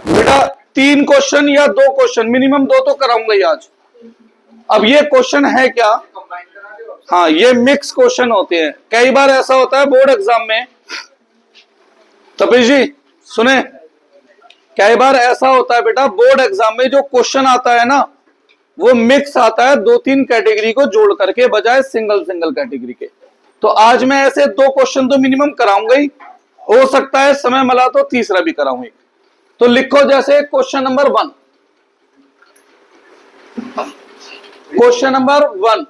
बेटा 3 क्वेश्चन या 2 question, minimum 2 तो कराऊंगा ही आज। अब ये क्वेश्चन है क्या? हाँ, ये मिक्स क्वेश्चन होते हैं। कई बार ऐसा होता है बोर्ड एग्जाम में, तपेश जी सुने, कई बार ऐसा होता है बेटा बोर्ड एग्जाम में जो क्वेश्चन आता है ना, वो मिक्स आता है 2-3 कैटेगरी को जोड़ करके, बजाय सिंगल सिंगल कैटेगरी के। तो आज मैं ऐसे 2 क्वेश्चन तो मिनिमम कराऊंगा ही, हो सकता है समय मिला तो तीसरा भी कराऊंगा। तो लिखो जैसे क्वेश्चन नंबर 1, क्वेश्चन नंबर 1,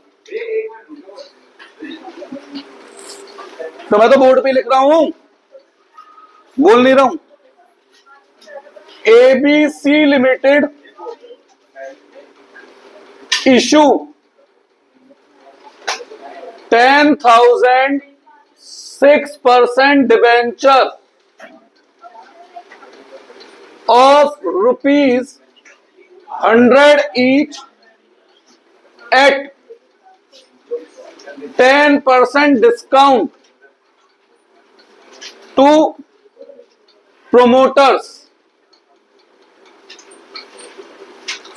तो मैं तो बोर्ड पे लिख रहा हूं, बोल नहीं रहा हूं। ABC limited issue 10,000 6% debenture of ₹100 each at 10% discount to promoters,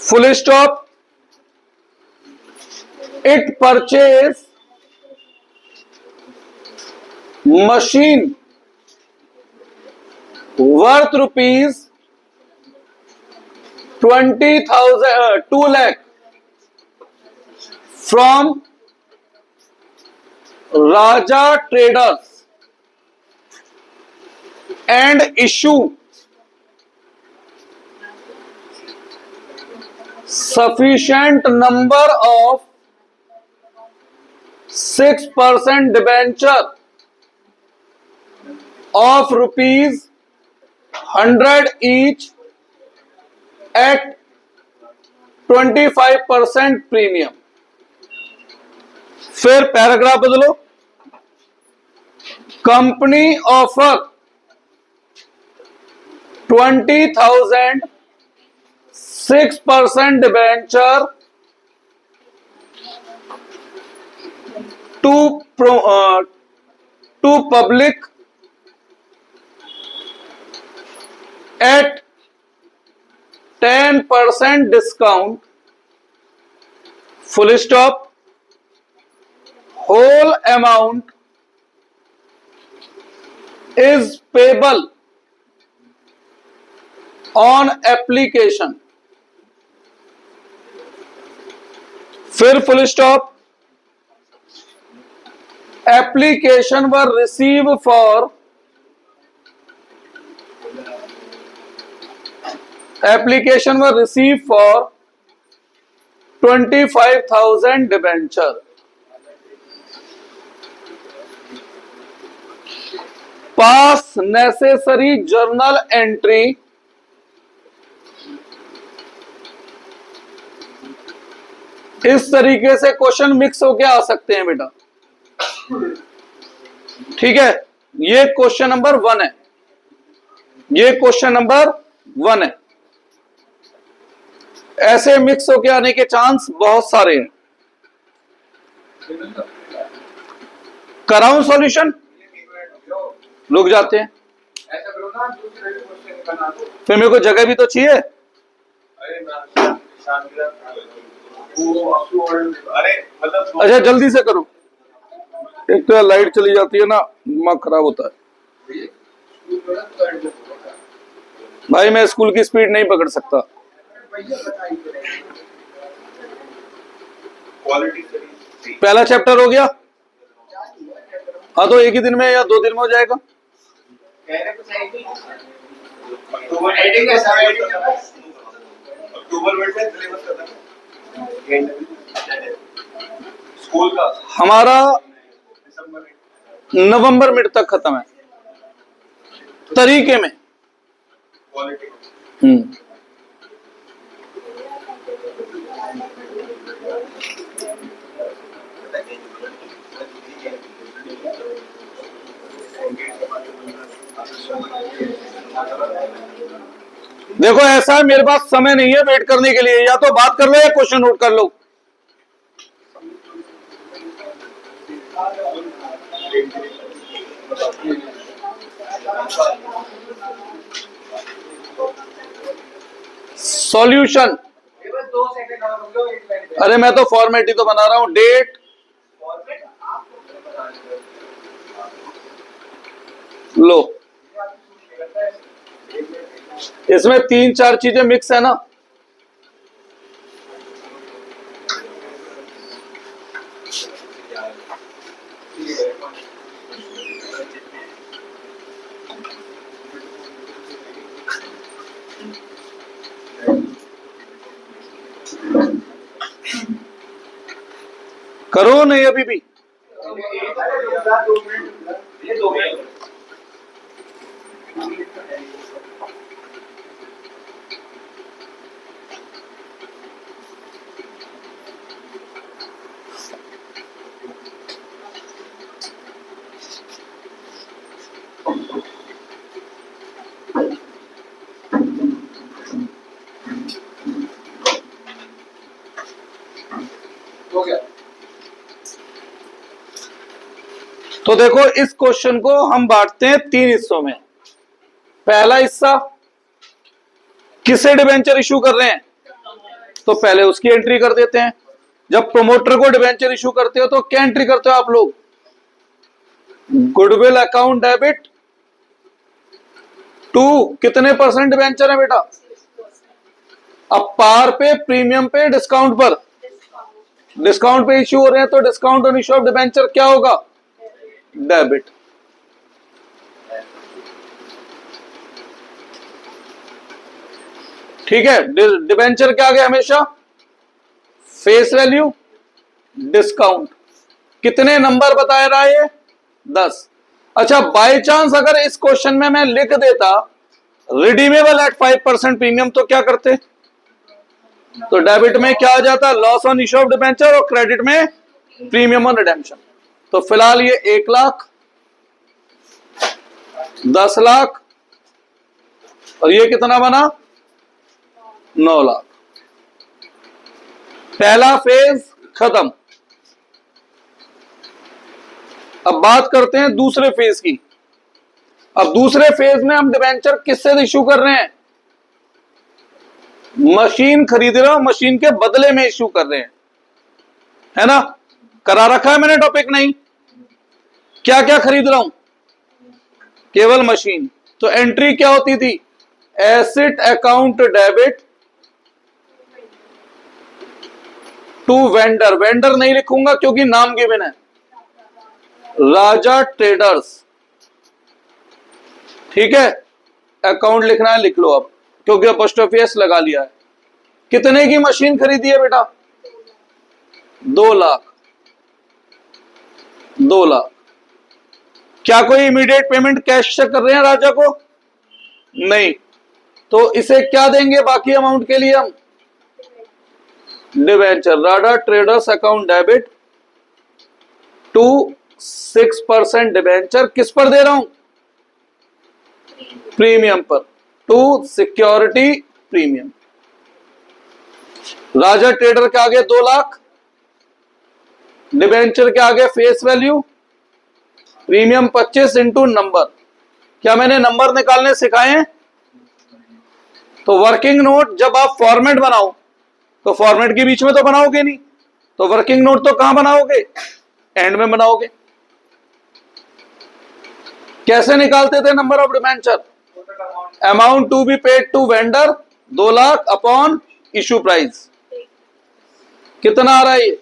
full stop. It purchase machine worth rupees 2 lakh from Raja Traders and issue sufficient number of 6% debenture of ₹100 each at 25% premium. फिर paragraph बदलो, company offer 20,000 6% debenture to public at 10% discount, full stop. Whole amount is payable on application. फिर full stop. Application were received for 25,000 debenture. Pass necessary journal entry इस तरीके से question mix होके आ सकते हैं बेटा, ठीक है। ये क्वेश्चन नंबर 1 है, ये क्वेश्चन नंबर 1 है। ऐसे मिक्स होके आने के चांस बहुत सारे हैं। कराऊं सॉल्यूशन? रुक जाते हैं, फिर मेरे को जगह भी तो चाहिए। अच्छा जल्दी से करो, एक तो लाइट चली जाती है ना, दिमाग खराब होता है। भाई मैं स्कूल की स्पीड नहीं पकड़ सकता। पहला चैप्टर हो गया। हाँ तो एक ही दिन में या 2 दिन में हो जाएगा। स्कूल का हमारा नवंबर मिड तक खत्म है, तरीके में। देखो ऐसा है, मेरे पास समय नहीं है वेट करने के लिए, या तो बात कर लो या क्वेश्चन नोट कर लो। सॉल्यूशन। अरे मैं तो फॉर्मेट ही तो बना रहा हूं। डेट, लो, इसमें 3-4 चीजें मिक्स है ना। करो नहीं अभी भी। हो गया। तो देखो इस क्वेश्चन को हम बांटते हैं 3 हिस्सों में। पहला हिस्सा, किसे डिबेंचर इशू कर रहे हैं, तो पहले उसकी एंट्री कर देते हैं। जब प्रोमोटर को डिबेंचर इशू करते हो तो क्या एंट्री करते हो आप लोग? गुडविल अकाउंट डेबिट टू कितने % डिबेंचर है बेटा? अब पार पे, प्रीमियम पे, डिस्काउंट पर, डिस्काउंट पे इश्यू हो रहे हैं तो discount on issue of debenture क्या होगा? डेबिट। ठीक है। डिबेंचर के आगे हमेशा फेस वैल्यू, डिस्काउंट। कितने नंबर बताया रहा है? 10। अच्छा, बाय चांस अगर इस क्वेश्चन में मैं लिख देता रिडीमेबल एट 5% प्रीमियम तो क्या करते? तो डेबिट में क्या आ जाता? Loss on issue of debenture, और क्रेडिट में प्रीमियम ऑन रिडेम्पशन। तो फिलहाल ये 1 लाख, 10 लाख, और ये कितना बना? 9 लाख। पहला फेज खत्म। अब बात करते हैं दूसरे फेज की। अब दूसरे फेज में हम डिबेंचर किससे इश्यू कर रहे हैं? मशीन खरीद रहे हो, मशीन के बदले में इश्यू कर रहे हैं, है ना? करा रखा है मैंने टॉपिक? नहीं। क्या क्या खरीद रहा हूं? केवल मशीन। तो एंट्री क्या होती थी? Asset account debit to vendor. Vendor नहीं लिखूंगा क्योंकि नाम गिवन है, राजा ट्रेडर्स। ठीक है, अकाउंट लिखना है लिख लो अब, क्योंकि अपोस्ट्रोफी एस लगा लिया है। कितने की मशीन खरीदी है बेटा? 2 लाख। 2 लाख। क्या कोई इमीडिएट पेमेंट कैश से कर रहे हैं राजा को? नहीं। तो इसे क्या देंगे बाकी अमाउंट के लिए? हम debenture, Raja traders account debit to 6% debenture. किस पर दे रहा हूं? प्रीमियम पर, to security premium. Raja trader के आगे 2 लाख, डिबेंचर के आगे face value, premium 25 into number. क्या मैंने नंबर निकालने सिखाए हैं? तो वर्किंग नोट जब आप फॉर्मेट बनाओ तो फॉर्मेट के बीच में तो बनाओगे नहीं, तो वर्किंग नोट तो कहां बनाओगे? एंड में बनाओगे। कैसे निकालते थे number of debenture? Amount to be paid to vendor 2 lakh upon issue price. कितना आ रहा है ये?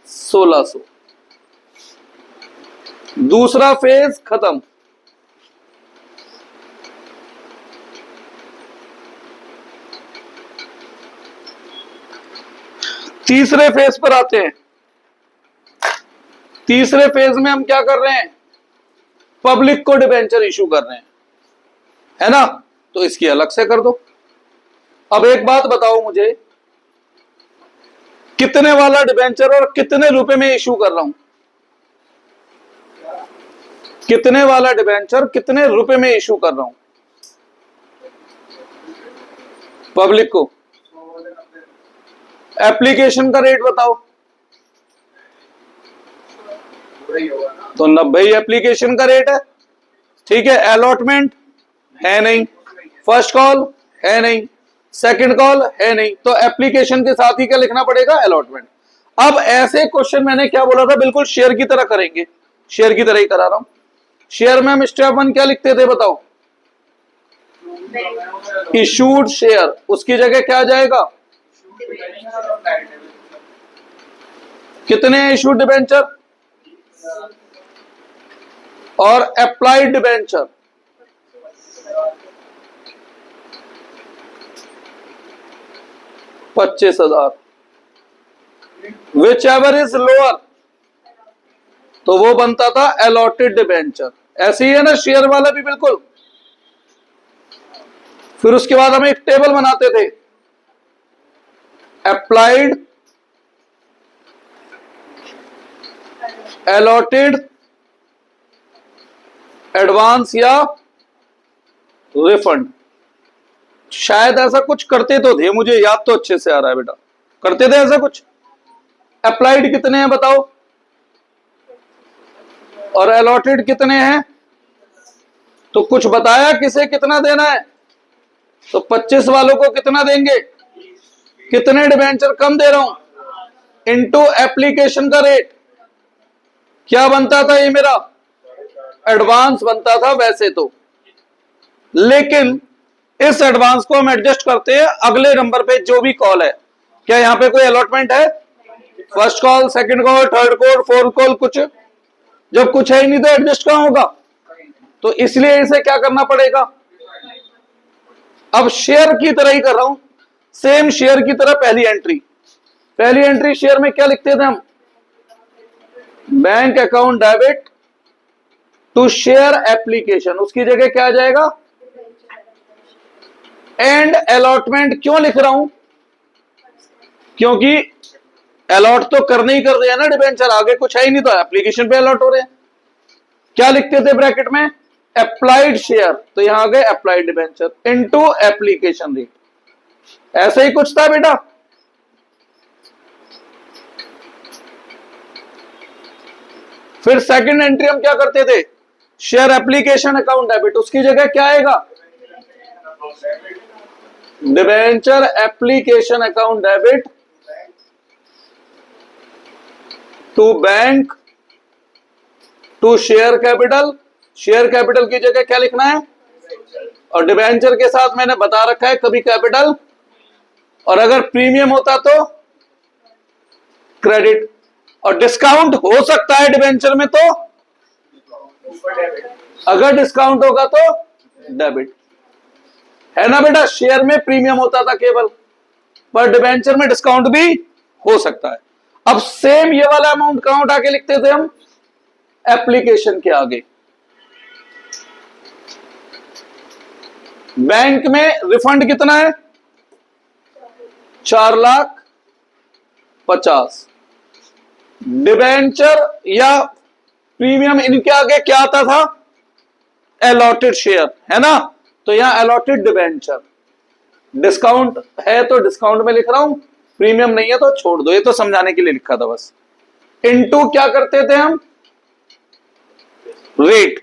1600। दूसरा फेज खत्म। तीसरे फेज पर आते हैं। तीसरे फेज में हम क्या कर रहे हैं? पब्लिक को डिबेंचर इशू कर रहे हैं, है ना? तो इसकी अलग से कर दो। अब एक बात बताओ मुझे, कितने वाला डिबेंचर और कितने रुपए में इशू कर रहा हूं? कितने वाला डिबेंचर कितने रुपए में इशू कर रहा हूं? पब्लिक को। एप्लीकेशन का रेट बताओ। तो 90 एप्लीकेशन का रेट है। ठीक है, अलॉटमेंट है नहीं, फर्स्ट कॉल है नहीं, सेकंड कॉल है नहीं, तो एप्लीकेशन के साथ ही क्या लिखना पड़ेगा, अलॉटमेंट। अब ऐसे क्वेश्चन मैंने क्या बोला था, बिल्कुल शेयर की तरह करेंगे, शेयर की तरह ही करा रहा हूं। शेयर में हम स्टेप 1 क्या लिखते थे बताओ, इशूड शेयर, उसकी जगह क्या जाएगा, कितने इशूड डिबेंचर, और applied debenture, $25,000, which ever is lower, तो वो बनता था अलॉटेड डिबेंचर। ऐसे ही है ना शेयर वाला भी बिल्कुल। फिर उसके बाद हम एक टेबल बनाते थे, अप्लाइड, अलॉटेड, एडवांस या रिफंड। शायद ऐसा कुछ करते तो थे, मुझे याद तो अच्छे से आ रहा है बेटा, करते थे ऐसा कुछ। अप्लाइड कितने हैं बताओ, और अलॉटेड कितने हैं, तो कुछ बताया किसे कितना देना है, तो 25 वालों को कितना देंगे, कितने डिबेंचर कम दे रहा हूं, इनटू एप्लीकेशन का रेट, क्या बनता था ये मेरा, एडवांस बनता था वैसे तो। लेकिन इस एडवांस को हम एडजस्ट करते हैं अगले नंबर पे जो भी कॉल है। क्या यहां पे कोई अलॉटमेंट है, first call, second call, third call, fourth call, कुछ, जब कुछ है ही नहीं तो एडजस्ट कहां होगा, तो इसलिए इसे क्या करना पड़ेगा। अब शेयर की तरह ही कर रहा हूं, सेम शेयर की तरह पहली एंट्री शेयर में क्या लिखते थे हम, bank account debit to share application, उसकी जगह क्या आ जाएगा, एंड अलॉटमेंट। क्यों लिख रहा हूं, क्योंकि अलॉट तो करने ही कर रहे हैं ना डिबेंचर, आगे कुछ है ही नहीं तो एप्लीकेशन पे अलॉट हो रहे हैं। क्या लिखते थे ब्रैकेट में, अप्लाइड शेयर, तो यहां आ गए applied debenture into application rate, ऐसा ही कुछ था बेटा। फिर सेकंड एंट्री हम क्या करते थे, शेयर एप्लीकेशन अकाउंट डेबिट, उसकी जगह क्या आएगा, debenture application account debit to bank to share capital, share capital की जगह क्या लिखना है, और डिबेंचर के साथ मैंने बता रखा है कभी कैपिटल, और अगर प्रीमियम होता तो क्रेडिट, और डिस्काउंट हो सकता है डिबेंचर में तो, अगर डिस्काउंट होगा तो डेबिट, है ना बेटा। शेयर में प्रीमियम होता था केवल, पर डिबेंचर में डिस्काउंट भी हो सकता है। अब सेम ये वाला अमाउंट कहां उठा के लिखते थे हम, एप्लीकेशन के आगे। बैंक में रिफंड कितना है, 4,50,000। डिबेंचर या प्रीमियम, इनके आगे क्या आता था, अलॉटेड शेयर, है ना, तो यहां अलॉटेड डिबेंचर। डिस्काउंट है तो डिस्काउंट में लिख रहा हूं, प्रीमियम नहीं है तो छोड़ दो, ये तो समझाने के लिए लिखा था बस। इनटू क्या करते थे हम, रेट,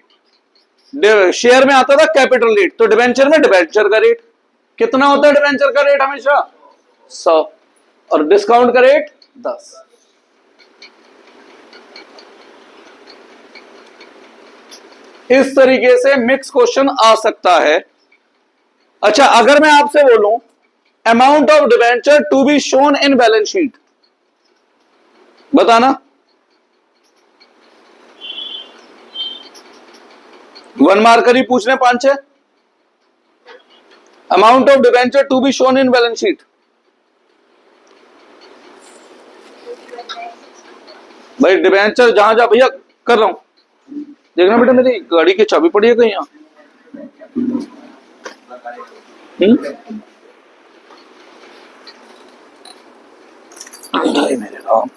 शेयर में आता था कैपिटल रेट, तो डिबेंचर में डिबेंचर का रेट कितना होता है, डिबेंचर का रेट हमेशा 100, और डिस्काउंट का रेट 10। इस तरीके से मिक्स क्वेश्चन आ सकता है। अच्छा, अगर मैं आपसे बोलूं amount of debenture to be shown in balance sheet, बताना, 1 मार्कर ही पूछ रहे 5-6। Amount of debenture to be shown in balance sheet, भाई डिबेंचर जहां जा भैया कर रहा हूं, देखना बेटा मेरी गाड़ी की चाबी पड़ी है कहीं यहां, मेरे राम।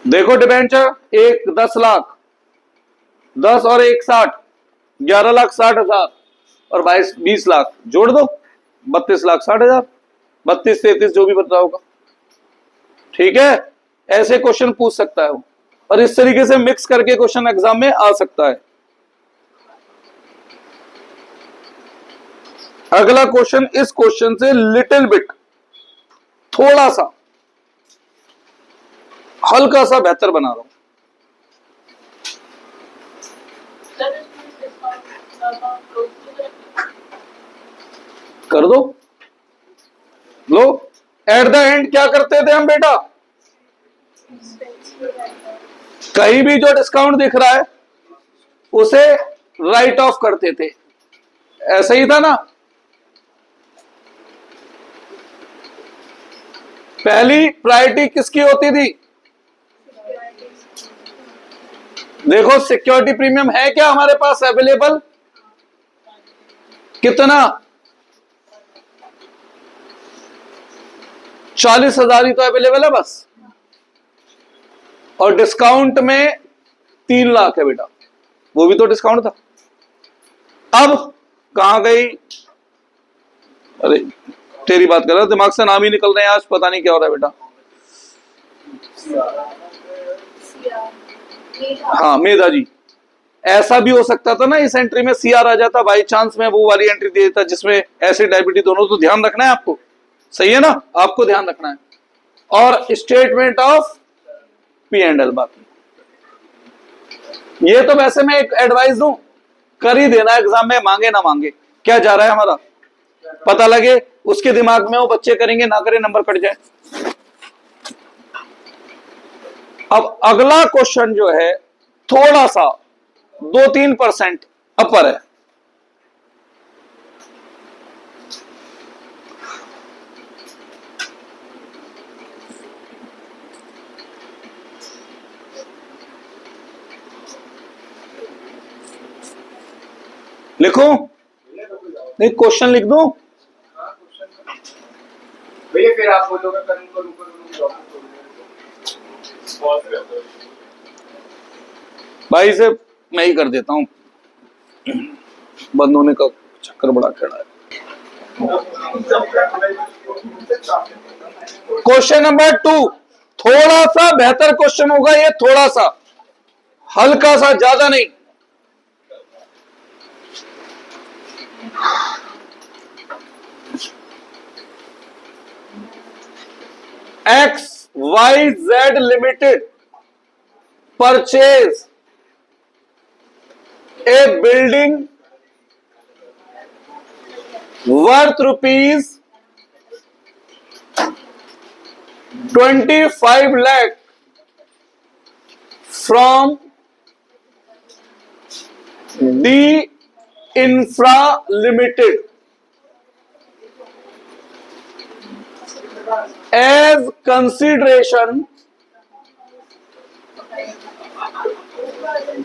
देखो डिबेंचर, एक 10 लाख, 10 और 1 60, 11,60,000, और 20 लाख जोड़ दो, 32,60,000, 32, 33 जो भी बता होगा। ठीक है, ऐसे क्वेश्चन पूछ सकता है वो, और इस तरीके से मिक्स करके क्वेश्चन एग्जाम में आ सकता है। अगला क्वेश्चन, इस क्वेश्चन से लिटिल बिट, थोड़ा सा, हल्का सा बेहतर बना रहा हूं। कर दो, लो। एट द एंड क्या करते थे हम बेटा, कहीं भी जो डिस्काउंट दिख रहा है उसे राइट ऑफ करते थे, ऐसा ही था ना। पहली प्रायोरिटी किसकी होती थी, देखो सिक्योरिटी प्रीमियम है क्या हमारे पास अवेलेबल, कितना, 40,000 ही तो अवेलेबल है बस, और डिस्काउंट में 3 लाख है बेटा, वो भी तो डिस्काउंट था। अब कहां गई, अरे तेरी बात कर रहा, दिमाग से नाम ही निकल रहे हैं आज, पता नहीं क्या हो रहा है बेटा। हाँ मेधा जी, ऐसा भी हो सकता था ना, इस एंट्री में सीआर आ जाता, बाई चांस में वो वाली एंट्री दे देता जिसमें एसिड डायबिटीज दोनों, तो ध्यान रखना है आपको, सही है ना, आपको ध्यान रखना है। और statement of P and L, बाकी ये तो वैसे मैं एक एडवाइस दूं, कर ही देना एग्जाम में, मांगे ना मांगे, क्या जा रहा है हमारा पता लगे, उसके दिमाग में वो बच्चे करेंगे ना करें नंबर कट जाए। अब अगला क्वेश्चन जो है थोड़ा सा 2-3% अपर है। लिखो, नहीं क्वेश्चन लिख दूं भैया, फिर आप बोलोगे करूँ करूँ करूँ, भाई से मैं ही कर देता हूं, बंद होने का चक्कर बड़ा खड़ा है। क्वेश्चन नंबर 2 थोड़ा सा बेहतर क्वेश्चन होगा ये, थोड़ा सा, हल्का सा, ज्यादा नहीं। XYZ Limited purchase a building worth rupees 25 lakh from D Infra Limited as consideration.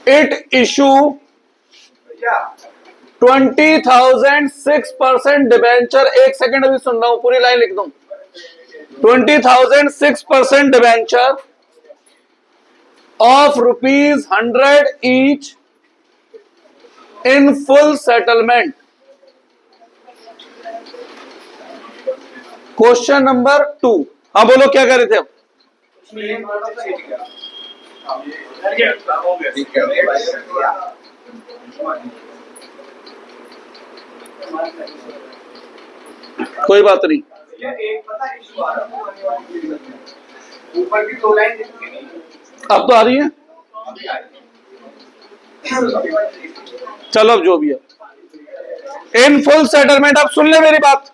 It issue 20,000 6% debenture, एक सेकंड अभी सुन रहा हूं, पूरी लाइन लिख दूं, 20,000 6% debenture of rupees 100 each in full settlement. Question number 2, हाँ बोलो क्या कर रहे थे अब, कोई बात नहीं, ऊपर की 2 लाइन अब तो आ रही है, चलो अब जो भी है, इन फुल सेटलमेंट। अब सुन ले मेरी बात,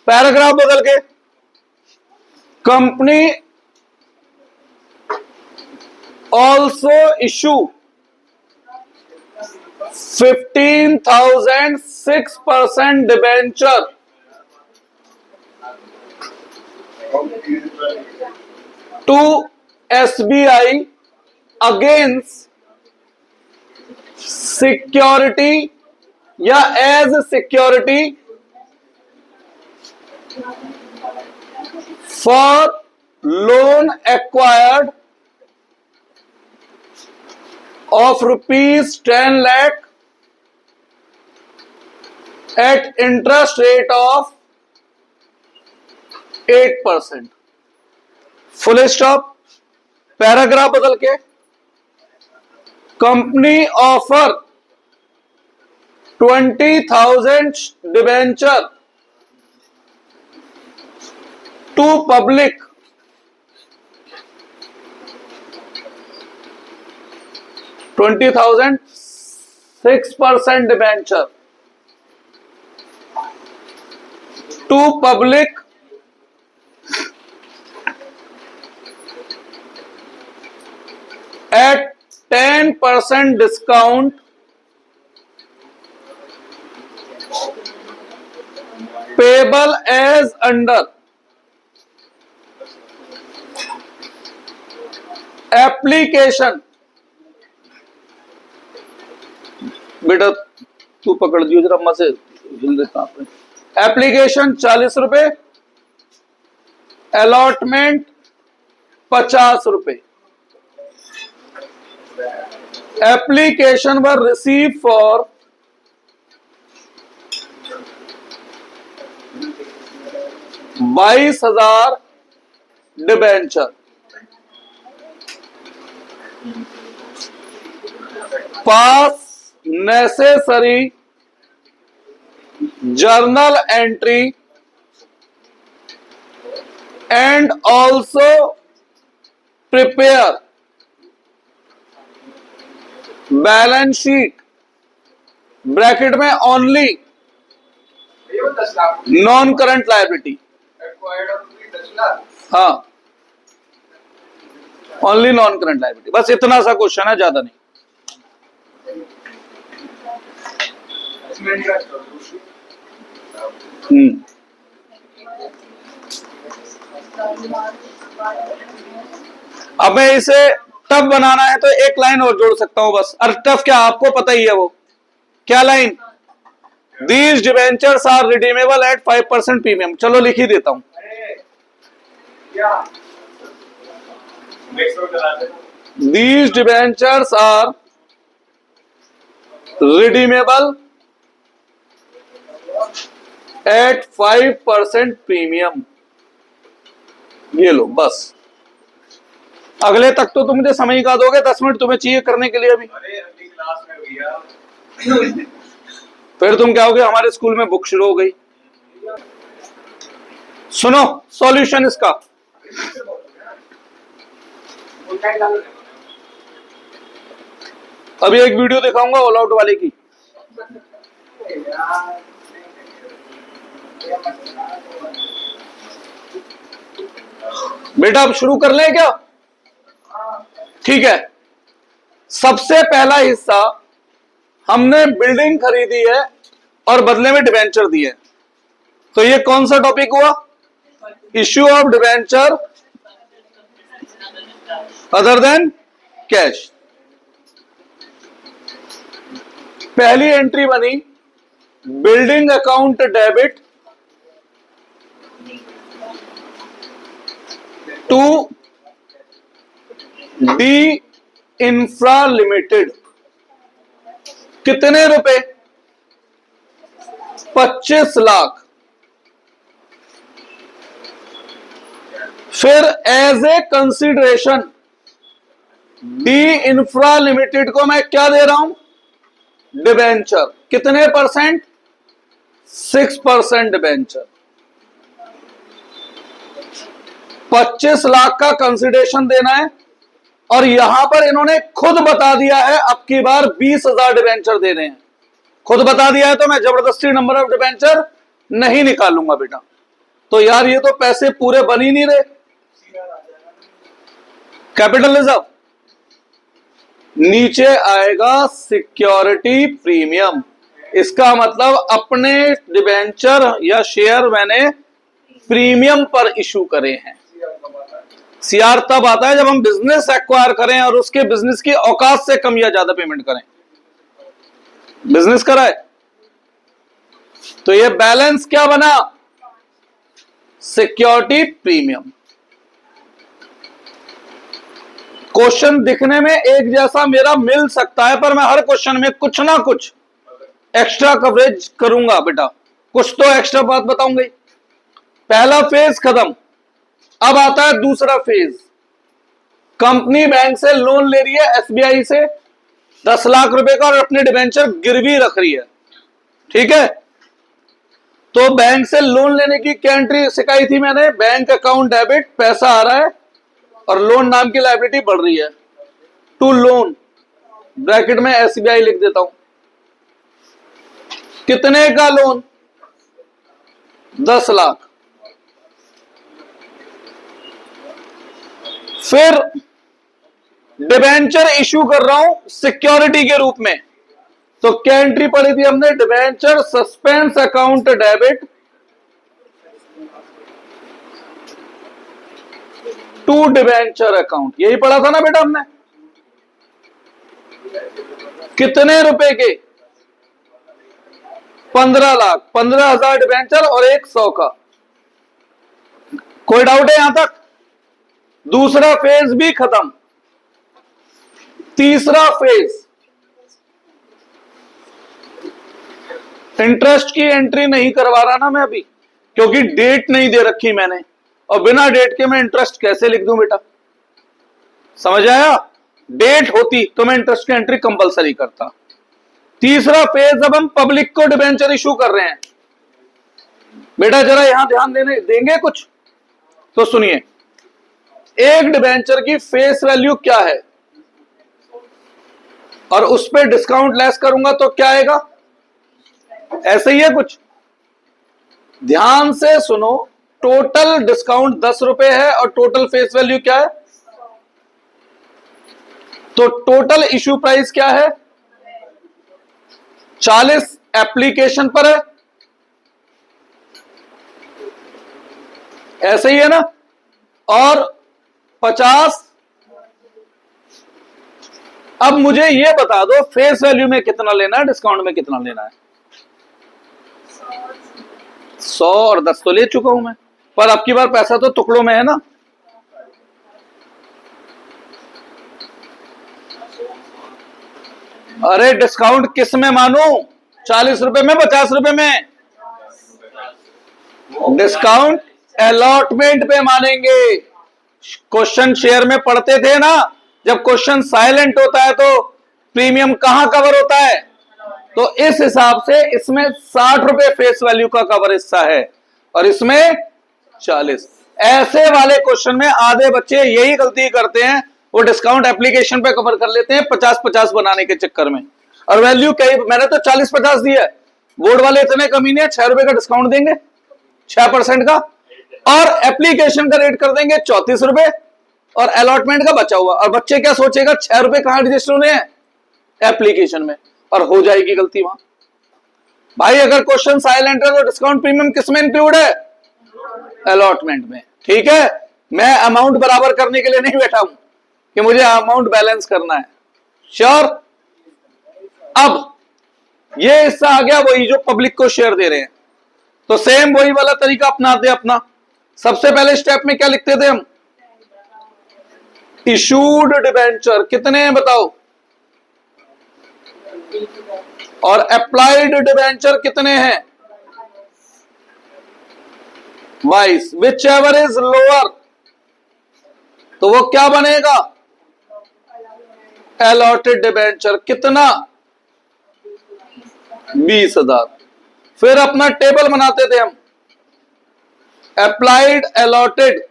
पैराग्राफ बदल के, company also issue 15,000 6% debenture to SBI against security या as security for loan acquired of rupees 10 lakh at interest rate of 8%. Full stop, paragraph बदल के, company offer 20,000 debenture to public, 20,000 6% debenture to public at 10% discount payable as under application। बेटा तू पकड़ दियो जरा, अम्मा से हिल देता आपने। एप्लीकेशन 40 रुपए, अलॉटमेंट 50 रुपए। Application were receive for 22,000 debenture. Pass necessary journal entry and also prepare balance sheet, bracket में ओनली ये वो 10 lakh non current liability. Acquired of 10 lakh. हाँ, ओनली नॉन करंट लायबिलिटी, बस इतना सा क्वेश्चन है, ज्यादा नहीं। इसमें क्या है? अब मैं इसे टफ बनाना है तो एक लाइन और जोड़ सकता हूं बस। और टफ क्या, आपको पता ही है वो क्या line, these debentures are redeemable at 5% premium. चलो लिख ही देता हूं, क्या नेक्स्ट रो करा दे। These debentures are redeemable at 5% premium. ये लो बस, अगले तक तो तुम मुझे समय का दोगे, 10 मिनट तुम्हें चाहिए करने के लिए अभी। अरे अगली क्लास में भैया फिर तुम क्या होगे, हमारे स्कूल में बुक शुरू हो गई। सुनो सॉल्यूशन इसका, अभी एक वीडियो दिखाऊंगा ऑल आउट वाले की। बेटा अब शुरू कर लें क्या? ठीक है, सबसे पहला हिस्सा हमने बिल्डिंग खरीदी है और बदले में डिबेंचर दिए। तो ये कौन सा टॉपिक हुआ, issue of debenture other than cash. पहली एंट्री बनी building account debit to D infra limited, कितने रुपए, 25 लाख। फिर as a consideration D infra limited को मैं क्या दे रहा हूं, डिबेंचर, कितने परसेंट, 6% डिबेंचर। 25 लाख का कंसिडरेशन देना है और यहां पर इन्होंने खुद बता दिया है अब की बार 20,000 डिबेंचर देने हैं। खुद बता दिया है तो मैं जबरदस्ती नंबर ऑफ डिबेंचर नहीं निकालूंगा बेटा। तो यार ये तो पैसे पूरे बन ही नहीं रहे। कैपिटल रिजर्व, नीचे आएगा सिक्योरिटी प्रीमियम। इसका मतलब अपने डिबेंचर या शेयर मैंने प्रीमियम पर इशू करे हैं। सीआर तब आता है जब हम बिजनेस एक्वायर करें और उसके बिजनेस की औकात से कम या ज्यादा पेमेंट करें। बिजनेस कराए तो ये बैलेंस क्या बना, सिक्योरिटी प्रीमियम। क्वेश्चन दिखने में एक जैसा मेरा मिल सकता है, पर मैं हर क्वेश्चन में कुछ ना कुछ एक्स्ट्रा कवरेज करूंगा बेटा, कुछ तो एक्स्ट्रा बात बताऊंगा। पहला फेज खत्म, अब आता है दूसरा फेज। कंपनी बैंक से लोन ले रही है, एसबीआई से 10 लाख रुपए का, और अपने डिबेंचर गिरवी रख रही है, ठीक है। तो बैंक से लोन लेने की क्या एंट्री सिखाई थी मैंने? बैंक अकाउंट डेबिट, पैसा आ रहा है और लोन नाम की लायबिलिटी बढ़ रही है, टू लोन, ब्रैकेट में एसबीआई लिख देता हूं। कितने का लोन? 10 लाख। फिर डिबेंचर इशू कर रहा हूं सिक्योरिटी के रूप में, तो क्या एंट्री पढ़ी थी हमने? Debenture suspense account debit to debenture account, यही पढ़ा था ना बेटा हमने? कितने रुपए के? 15 लाख, 15,000 डिबेंचर और एक 100 का। कोई डाउट है यहां तक? दूसरा फेज भी खत्म। तीसरा फेज, इंटरेस्ट की एंट्री नहीं करवा रहा ना मैं अभी, क्योंकि डेट नहीं दे रखी मैंने, और बिना डेट के मैं इंटरेस्ट कैसे लिख दूं बेटा? समझ आया? डेट होती तो मैं इंटरेस्ट की एंट्री कंपलसरी करता। तीसरा फेज, अब हम पब्लिक को डिबेंचर इशू कर रहे हैं। बेटा जरा यहां ध्यान देंगे कुछ तो सुनिए। एक डिबेंचर की फेस वैल्यू क्या है, और उस पर डिस्काउंट लेस करूंगा तो क्या आएगा? ऐसे ही है कुछ, ध्यान से सुनो। टोटल डिस्काउंट 10 रुपए है और टोटल फेस वैल्यू क्या है? तो टोटल इशू प्राइस क्या है? 40 एप्लीकेशन पर है, ऐसे ही है ना, और 50। अब मुझे यह बता दो फेस वैल्यू में कितना लेना है, डिस्काउंट में कितना लेना है? 100 और 10 तो ले चुका हूं मैं, पर अब की बार पैसा तो टुकड़ों में है ना। अरे डिस्काउंट किस में मानूं? 40 रुपए में, 50 रुपए में? डिस्काउंट अलॉटमेंट पे मानेंगे। क्वेश्चन शेयर में पढ़ते थे ना, जब क्वेश्चन साइलेंट होता है तो प्रीमियम कहां कवर होता है? तो इस हिसाब से इसमें 60 रुपए फेस वैल्यू का कवर हिस्सा है और इसमें 40। ऐसे वाले क्वेश्चन में आधे बच्चे यही गलती करते हैं, वो डिस्काउंट एप्लीकेशन पे कवर कर लेते हैं 50-50 बनाने के चक्कर में, और वैल्यू कई, मैंने तो 40-50 दी है, बोर्ड वाले इतने कमीने हैं 6 रुपए का डिस्काउंट देंगे 6% का, और एप्लीकेशन का रेट कर देंगे 34 रुपए और अलॉटमेंट का बचा हुआ। और बच्चे क्या सोचेगा, 6 रुपए कहां रजिस्टर होने हैं? एप्लीकेशन में, और हो जाएगी गलती वहां। भाई अगर क्वेश्चन साइलेंट है तो डिस्काउंट प्रीमियम किसमें इंक्लूड है? अलॉटमेंट में, ठीक है। मैं अमाउंट बराबर करने के लिए नहीं बैठा हूं कि मुझे अमाउंट बैलेंस करना है, श्योर। अब ये हिस्सा आ गया वही जो पब्लिक को शेयर दे रहे हैं, तो सेम वही वाला तरीका अपनाते अपना। सबसे पहले स्टेप में क्या लिखते थे हम? इशूड डिबेंचर कितने हैं बताओ, और अप्लाइड डिबेंचर कितने हैं? 22, विच एवर इज लोअर, तो वो क्या बनेगा? अलॉटेड डिबेंचर कितना? 20,000। फिर अपना टेबल बनाते थे हम, अप्लाइड अलॉटेड,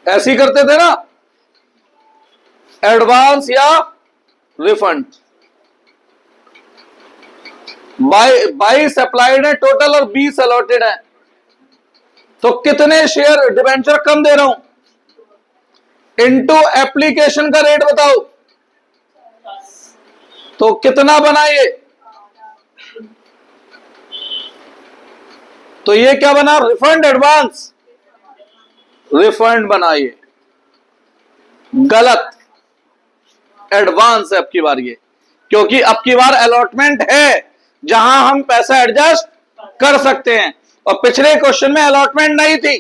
ऐसी करते थे ना, एडवांस या रिफंड। 22 अप्लाइड है टोटल और 20 अलॉटेड है, तो कितने शेयर डिबेंचर कम दे रहा हूं? इनटू एप्लीकेशन का रेट बताओ, तो कितना बना ये? तो ये क्या बना? रिफंड एडवांस, रिफंड बना ये, गलत, एडवांस है अब की बार ये, क्योंकि अब की बार अलॉटमेंट है जहां हम पैसा एडजस्ट कर सकते हैं, और पिछले क्वेश्चन में अलॉटमेंट नहीं थी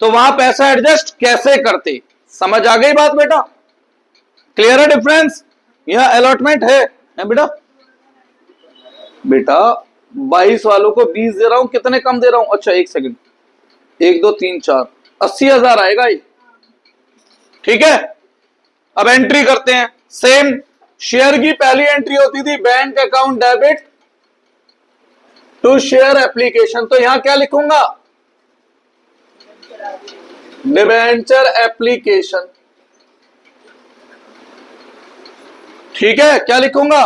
तो वहां पैसा एडजस्ट कैसे करते? समझ आ गई बात बेटा? क्लियर है डिफरेंस? यह अलॉटमेंट है बेटा। बेटा 22 वालों को 20 दे रहा हूं, कितने कम दे रहा हूं? अच्छा एक सेकंड, 1 2 3 4, 80,000 आएगा ये। ठीक है, अब एंट्री करते हैं। सेम शेयर की पहली एंट्री होती थी bank account debit to share application, तो यहां क्या लिखूंगा? Debenture application. ठीक है, क्या लिखूंगा?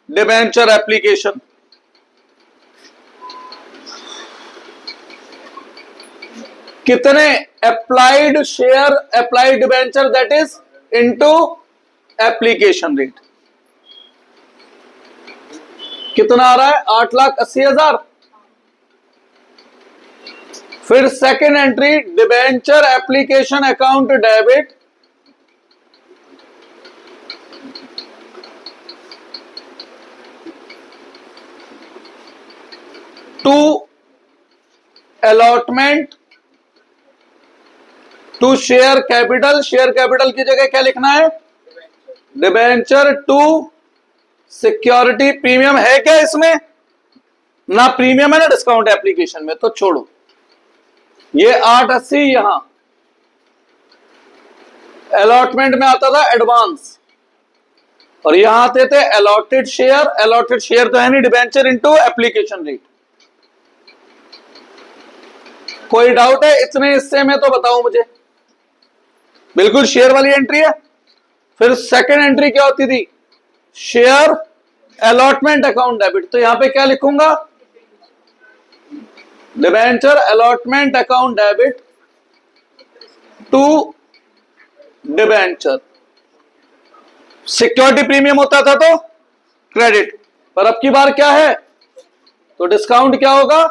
Debenture application. कितने? Applied share, applied debenture that is into application rate. कितना आ रहा है? 8,80,000। फिर second entry debenture application account debit to allotment to share capital. Share capital की जगह क्या लिखना है? Debenture to security premium. है क्या इसमें? ना प्रीमियम है ना डिस्काउंट एप्लीकेशन में, तो छोड़ो। ये 880 यहां अलॉटमेंट में आता था एडवांस, और यहां आते थे अलॉटेड शेयर। अलॉटेड शेयर तो है नहीं, डिबेंचर इनटू एप्लीकेशन रेट। कोई डाउट है इतने हिस्से में तो बताओ मुझे। बिल्कुल शेयर वाली एंट्री है। फिर सेकंड एंट्री क्या होती थी? शेयर अलॉटमेंट अकाउंट डेबिट, तो यहां पे क्या लिखूंगा? Debenture allotment account debit to debenture. Security premium होता था तो क्रेडिट, पर अब की बार क्या है? तो डिस्काउंट क्या होगा?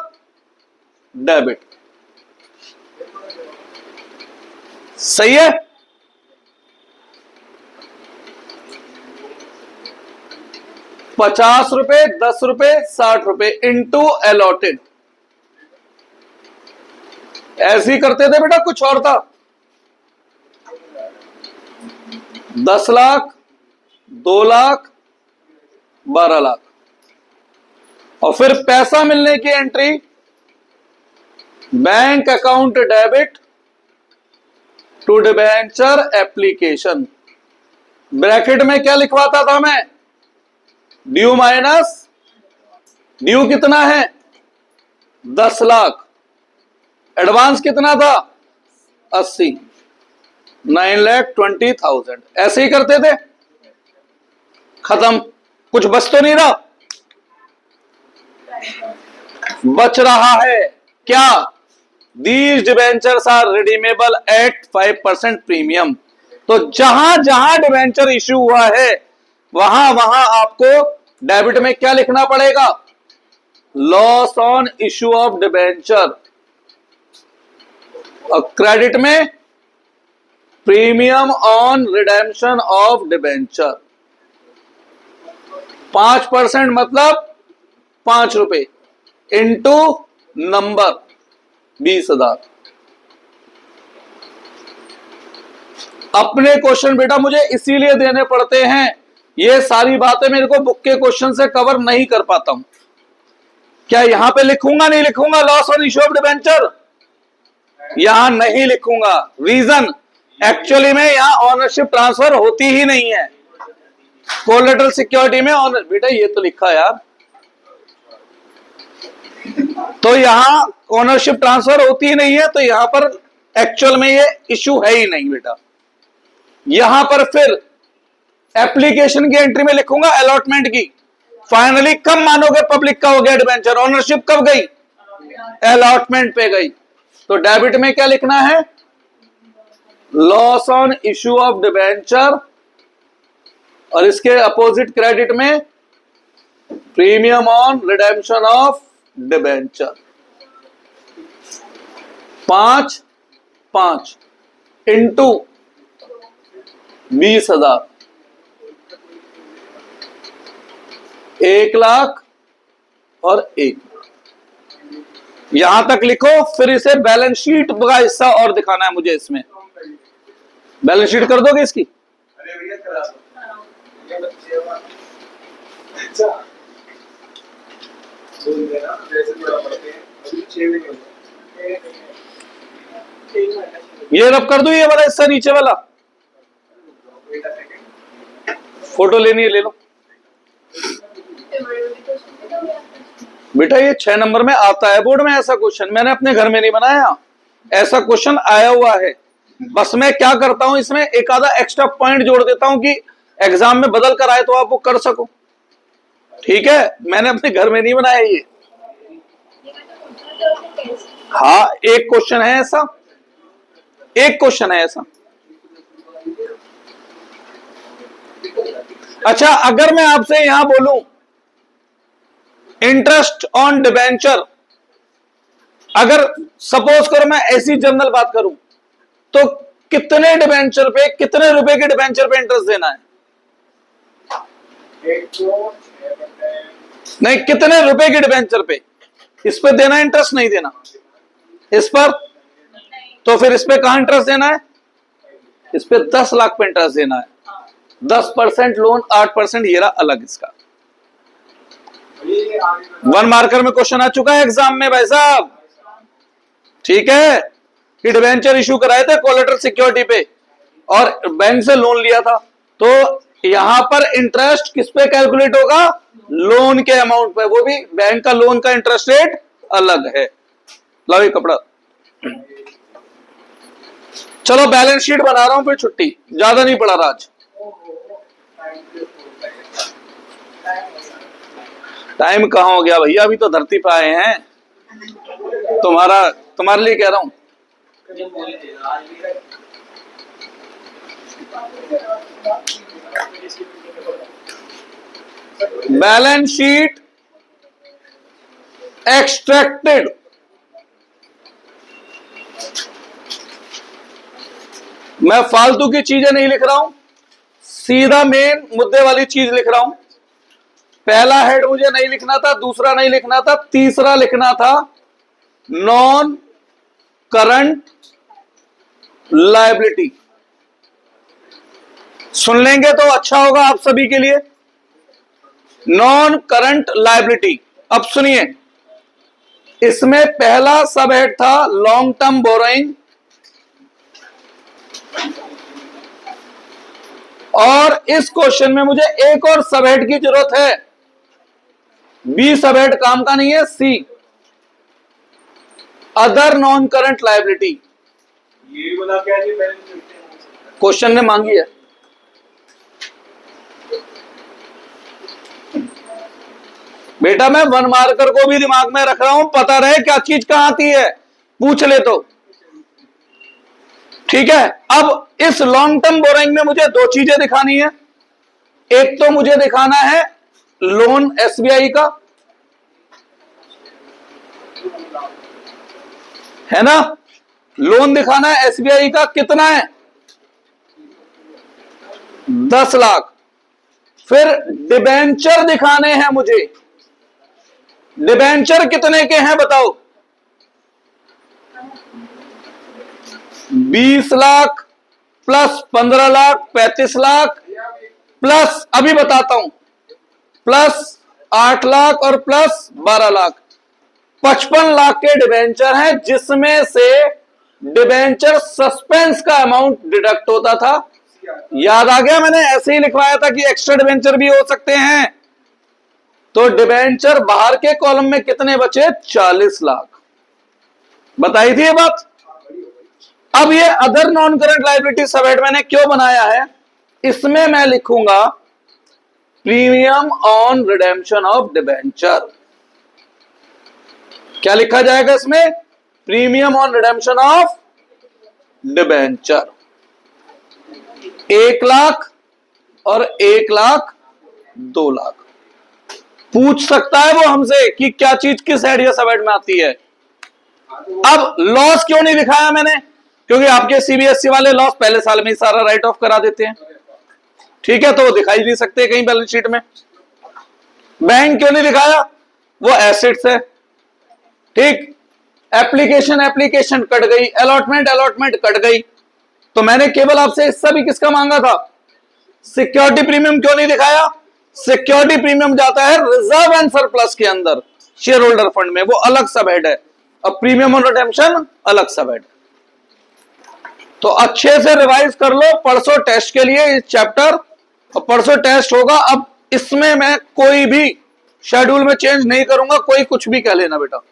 डेबिट। सही है। ₹50, ₹10, ₹60 इंटू अलॉटेड। ऐसे ही करते थे बेटा, कुछ और था? 10 लाख, 2 लाख, 12 लाख। और फिर पैसा मिलने की entry bank account debit to debenture application. Bracket में क्या लिखवाता था मैं? ड्यू माइनस ड्यू कितना है? 10 लाख। एडवांस कितना था? 80। 9,20,000। ऐसे ही करते थे। खत्म। कुछ बच तो नहीं रहा? बच रहा है क्या? These debentures are redeemable at 5% premium. तो जहां जहां डिबेंचर इश्यू हुआ है वहां वहां आपको डेबिट में क्या लिखना पड़ेगा? Loss on issue of debenture. और क्रेडिट में premium on redemption of debenture. 5% मतलब ₹5 इंटू नंबर 20,000। अपने क्वेश्चन बेटा मुझे इसीलिए देने पड़ते हैं, ये सारी बातें मेरे को बुक के क्वेश्चन से कवर नहीं कर पाता हूं। क्या यहां पे लिखूंगा? नहीं लिखूंगा loss on issue of debenture? यहां नहीं लिखूंगा। रीजन, एक्चुअली में यहां ऑनरशिप ट्रांसफर होती ही नहीं है। कोलेटरल सिक्योरिटी में ऑनर, बेटा ये तो लिखा यार, तो यहां ओनरशिप ट्रांसफर होती ही नहीं है, तो यहां पर एक्चुअल में ये इश्यू है ही नहीं बेटा। यहां पर फिर एप्लीकेशन की एंट्री में लिखूंगा अलॉटमेंट की। फाइनली कब मानोगे पब्लिक का हो गया डिबेंचर? ओनरशिप कब गई? अलॉटमेंट पे गई। तो डेबिट में क्या लिखना है? Loss on issue of debenture, और इसके अपोजिट क्रेडिट में premium on redemption of debenture. 5 into 20,000, 1 lakh और 1। यहां तक लिखो। फिर इसे बैलेंस शीट का हिस्सा और दिखाना है मुझे। इसमें बैलेंस शीट कर दोगे इसकी? अरे भैया करा दो। ये बच्चे अच्छा बोल देना जैसे थोड़ा पढ़ते हैं। अभी 6 महीने हो गए। 1 महीने ये रब कर दूं, ये वाला हिस्सा नीचे वाला, फोटो लेनी है ले लो बेटा। ये 6 नंबर में आता है बोर्ड में ऐसा क्वेश्चन, मैंने अपने घर में नहीं बनाया, ऐसा क्वेश्चन आया हुआ है। बस मैं क्या करता हूं, इसमें एक आधा एक्स्ट्रा पॉइंट जोड़ देता हूं कि एग्जाम में बदल कर आए तो आप वो कर सको। ठीक है, मैंने अपने घर में नहीं बनाया ये। हाँ, एक क्वेश्चन है ऐसा, एक क्वेश्चन है ऐसा। अच्छा, अगर मैं आपसे यहां बोलूं इंटरेस्ट ऑन डिबेंचर, अगर सपोज करो मैं ऐसी जनरल बात करूं तो कितने डिबेंचर पे, कितने रुपए के डिबेंचर पे इंटरेस्ट देना है? नहीं, कितने रुपए के डिबेंचर पे, इस पे देना इंटरेस्ट, नहीं देना इस पर, तो फिर इस पे कहां इंटरेस्ट देना है? इस पे 10 लाख पे इंटरेस्ट देना है। 10% लोन, 8% ये रहा अलग इसका। 1 मार्कर में क्वेश्चन आ चुका है एग्जाम में भाई साहब। ठीक है, कि डिबेंचर इशू कराए थे कोलेटरल सिक्योरिटी पे और बैंक से लोन लिया था, तो यहां पर इंटरेस्ट किस पे कैलकुलेट होगा? लोन के अमाउंट पे, वो भी बैंक का लोन का इंटरेस्ट रेट अलग है। लो ये कपड़ा, चलो बैलेंस शीट बना रहा हूं, फिर छुट्टी, ज्यादा नहीं पड़ा रहा आज। टाइम कहां हो गया भैया, अभी तो धरती पे आए हैं। तुम्हारे लिए कह रहा हूं। बैलेंस शीट एक्सट्रैक्टेड, मैं फालतू की चीजें नहीं लिख रहा हूं, सीधा मेन मुद्दे वाली चीज लिख रहा हूं। पहला हेड मुझे नहीं लिखना था, दूसरा नहीं लिखना था, तीसरा लिखना था नॉन करंट लायबिलिटी। सुन लेंगे तो अच्छा होगा आप सभी के लिए। नॉन करंट लायबिलिटी, अब सुनिए, इसमें पहला सब हेड था लॉन्ग टर्म बोरोइंग, और इस क्वेश्चन में मुझे एक और सब हेड की जरूरत है। बी सब हेड काम का नहीं है, सी अदर नॉन करंट लायबिलिटी। ये वाला क्या जी, क्वेश्चन ने मांगी है। बेटा मैं 1 मार्कर को भी दिमाग में रख रहा हूं, पता रहे क्या चीज कहां आती है, पूछ ले तो। ठीक है, अब इस लॉन्ग टर्म बोरोइंग में मुझे 2 चीजें दिखानी है। एक तो मुझे दिखाना है लोन एसबीआई का, है ना, लोन दिखाना है एसबीआई का, कितना है? 10 लाख। फिर डिबेंचर दिखाने हैं मुझे, डिबेंचर कितने के हैं बताओ? 20 लाख प्लस 15 लाख 35 लाख प्लस, अभी बताता हूं, प्लस 8 लाख और प्लस 12 लाख, 55 लाख के डिबेंचर हैं, जिसमें से डिबेंचर सस्पेंस का अमाउंट डिडक्ट होता था। याद आ गया, मैंने ऐसे ही लिखवाया था कि एक्स्ट्रा डिबेंचर भी हो सकते हैं। तो डिबेंचर बाहर के कॉलम में कितने बचे? 40 लाख। बताई थी ये बात। अब ये अदर नॉन करंट लायबिलिटी सब हेड मैंने क्यों बनाया है, इसमें मैं लिखूंगा premium on redemption of debenture. क्या लिखा जाएगा इसमें? Premium on redemption of debenture. 1 lakh और 1 लाख 2 लाख। पूछ सकता है वो हमसे कि क्या चीज किस हेड या सब हेड में आती है। अब लॉस क्यों नहीं दिखाया मैंने? क्योंकि आपके सीबीएसई वाले लॉस पहले साल में ही सारा राइट ऑफ करा देते हैं। ठीक है, तो वो दिखाई नहीं सकते कहीं बैलेंस शीट में। बैंक क्यों नहीं दिखाया? वो एसेट्स है। ठीक, एप्लीकेशन कट गई, अलॉटमेंट कट गई, तो मैंने केवल आपसे हिस्सा भी किसका मांगा था? सिक्योरिटी प्रीमियम क्यों नहीं दिखाया? सिक्योरिटी प्रीमियम जाता है रिजर्व एंड सरप्लस के अंदर, शेयर होल्डर फंड में, वो अलग सब हेड है। अब प्रीमियम ऑन रिडेम्पशन अलग सब हेड। तो अच्छे से रिवाइज कर लो परसों टेस्ट के लिए इस चैप्टर, और परसों टेस्ट होगा। अब इसमें मैं कोई भी शेड्यूल में चेंज नहीं करूंगा, कोई कुछ भी कह लेना बेटा।